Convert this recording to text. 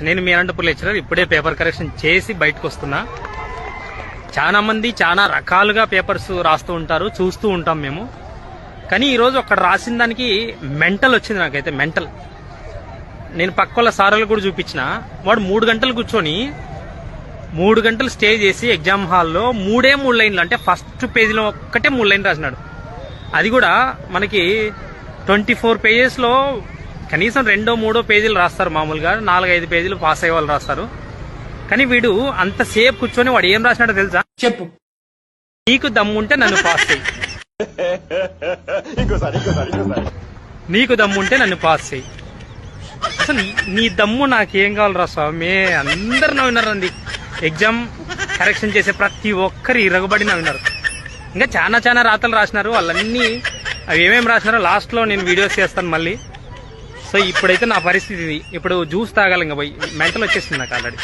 నేను మీ అనంతపూర్ లెక్చరర్. ఇప్పుడే paper correction చేసి బయటకు వస్తున్నా. చాలా మంది చాలా రకాలుగా పేపర్స్ రాస్తూ ఉంటారు, చూస్తూ ఉంటాం మేము. కానీ ఈరోజు అక్కడ రాసిన దానికి మెంటల్ వచ్చింది. నాకైతే మెంటల్. నేను పక్క వాళ్ళ సార్లు కూడా చూపించిన. వాడు 3 గంటలు కూర్చొని 3 గంటలు స్టే చేసి ఎగ్జామ్ హాల్లో 3 లైన్లు, అంటే ఫస్ట్ పేజీలో ఒక్కటే 3 లైన్లు రాసినాడు. అది కూడా మనకి 24 పేజెస్లో కనీసం 2-3 పేజీలు రాస్తారు. మామూలుగా 4-5 పేజీలు పాస్ అయ్యే వాళ్ళు రాస్తారు. కానీ వీడు అంతసేపు కూర్చొని వాడు ఏం రాసినాడో తెలుసా? చెప్పు. నీకు దమ్ముంటే నన్ను పాస్ చేయి, నీకు దమ్ముంటే నన్ను పాస్ చేయి. అసలు నీ దమ్ము నాకేం కావాలరా స్వామి? అందరు నవ్వినారండి. ఎగ్జామ్ కరెక్షన్ చేసే ప్రతి ఒక్కరు ఇరగబడి నవ్వినారు. ఇంకా చాలా రాతలు రాసినారు. వాళ్ళన్నీ అవి ఏమేమి రాసినారో లాస్ట్ లో నేను వీడియోస్ చేస్తాను మళ్ళీ. సో ఇప్పుడైతే నా పరిస్థితి ఇది. ఇప్పుడు జ్యూస్ తాగాలి. ఇంకా పోయి మెంటల్ వచ్చేసింది నాకు ఆల్రెడీ.